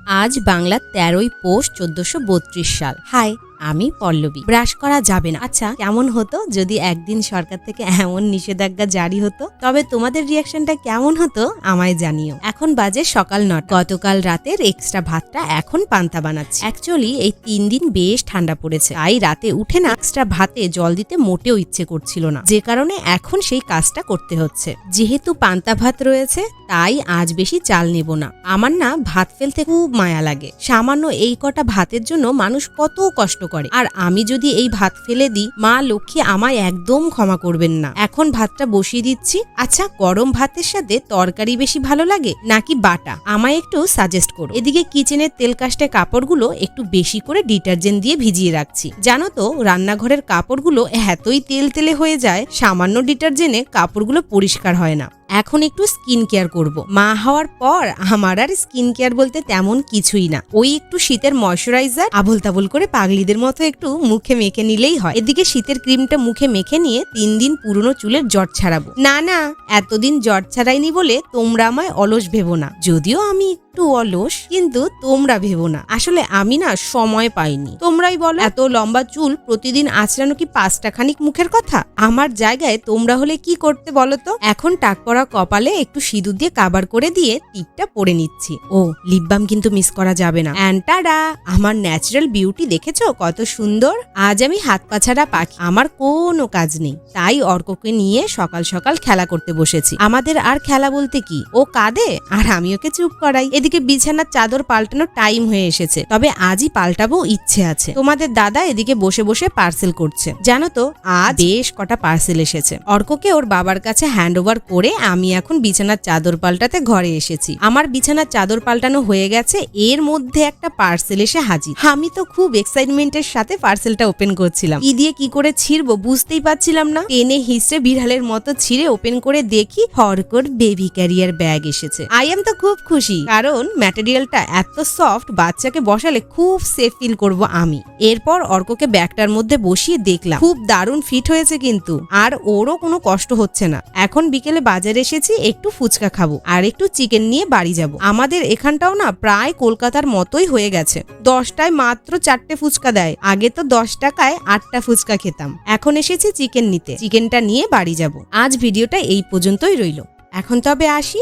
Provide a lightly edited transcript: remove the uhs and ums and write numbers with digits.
আজ বাংলা 13ই পৌষ 1432 সাল। হাই, আমি পল্লবী। ব্রাশ করা যাবে না। আচ্ছা, কেমন হতো যদি একদিন সরকার থেকে এমন নিষেধাজ্ঞা জারি হতো? তবে তোমাদের রিয়াকশনটা কেমন হতো আমায় জানিও। এখন বাজে সকাল 9টা। গতকাল রাতের এক্সট্রা ভাতটা এখন পান্তা বানাচ্ছি। অ্যাকচুয়ালি এই 3 দিন বেশ ঠান্ডা পড়েছে, তাই রাতে উঠে না এক্সট্রা ভাতে জল দিতে মোটেও ইচ্ছে করছিল না, যে কারণে এখন সেই কাজটা করতে হচ্ছে। যেহেতু পান্তা ভাত রয়েছে তাই আজ বেশি চাল নেব না। আমার না ভাত ফেলতে খুব মায়া লাগে। সামান্য এই কটা ভাতের জন্য মানুষ কত কষ্ট করে, আর আমি যদি এই ভাত ফেলে দিই মা লক্ষ্মী আমায় একদম ক্ষমা করবেন না। এখন ভাতটা বসিয়ে দিচ্ছি। আচ্ছা, গরম ভাতের সাথে তরকারি বেশি ভালো লাগে নাকি বাটা? আমায় একটু সাজেস্ট করো। এদিকে কিচেনের তেল কাস্টে কাপড়গুলো একটু বেশি করে ডিটারজেন্ট দিয়ে ভিজিয়ে রাখছি। জানো তো, রান্নাঘরের কাপড়গুলো এতই তেল তেলে হয়ে যায়, সামান্য ডিটারজেন্টে কাপড়গুলো পরিষ্কার হয় না। এখন একটু স্কিন কেয়ার করব। মা হওয়ার পর আমার আর স্কিন কেয়ার বলতে তেমন কিছুই না। ওই একটু শীতের ময়শ্চারাইজার আবল তাবল করে পাগলিদের মতো একটু মুখে মেখে নিলেই হয়। এদিকে শীতের ক্রিমটা মুখে মেখে নিয়ে 3 দিন পুরনো চুলের জট ছাড়াবো। না, এতদিন জট ছাড়াইনি বলে তোমরা আমায় অলস ভেবো না। যদিও আমি একটু অলস, কিন্তু তোমরা ভেবো না। আসলে আমি না সময় পাইনি। তোমরাই বলো, এত লম্বা চুল প্রতিদিন আঁচড়ানো কি 5টা খানিক মুখের কথা? আমার জায়গায় তোমরা হলে কি করতে বলো তো? এখন টাক পরা কপালে একটু সিঁদুর দিয়ে কাবার করে দিয়ে টিপটা পরে নিচ্ছি। ও, লিপ বাম কিন্তু মিস করা যাবে না। অ্যান্টাডা, আমার ন্যাচারাল বিউটি দেখেছো কত সুন্দর? আজ আমি হাত পা ছাড়া পাখি, আমার কোনো কাজ নেই, তাই অর্ককে নিয়ে সকাল সকাল খেলা করতে বসেছি। আমাদের আর খেলা বলতে কি, ও কাঁদে আর আমি ওকে চুপ করাই। এদিকে বিছানার চাদর পাল্টানোর টাইম হয়ে এসেছে, তবে আজই পাল্টাবো ইচ্ছে আছে। তোমাদের দাদা এদিকে বসে বসে পার্সেল করছে। জানো তো, আজ বেশ কটা পার্সেল এসেছে। অর্ককে ওর বাবার কাছে হ্যান্ড ওভার করে আমি এখন বিছানার চাদর পাল্টাতে ঘরে এসেছি। আমার বিছানার চাদর পাল্টানো হয়ে গেছে, এর মধ্যে একটা পার্সেল এসে হাজির। আমি তো খুব এক্সাইটমেন্টের সাথে পার্সেলটা ওপেন করছিলাম। কি দিয়ে কি করে ছিঁড়বো বুঝতেই পারছিলাম না। টেনে হিসড়ে বিড়ালের মতো ছিঁড়ে ওপেন করে দেখি হরকর বেবি ক্যারিয়ার ব্যাগ এসেছে। আই এম তো খুব খুশি, কারণ ম্যাটেরিয়ালটা এত সফট, বাচ্চাকে বসালে খুব সেফ ফিল করব আমি। এরপর অর্ককে ব্যাগটার মধ্যে বসিয়ে দেখলাম, খুব দারুণ ফিট হয়েছে কিন্তু, আর ওরও কোনো কষ্ট হচ্ছে না। এখন বিকেলে বাজারে এসেছি, একটু ফুচকা খাবো আর একটু চিকেন নিয়ে বাড়ি যাব। আমাদের এখানটাও না প্রায় কলকাতার মতোই হয়ে গেছে। 10টায় মাত্র 4টে ফুচকা দেয়। আগে তো 10 টাকায় 8টা ফুচকা খেতাম। এখন এসেছি চিকেন নিতে, চিকেনটা নিয়ে বাড়ি যাব। আজ ভিডিওটা এই পর্যন্তই রইল। এখন তবে আসি।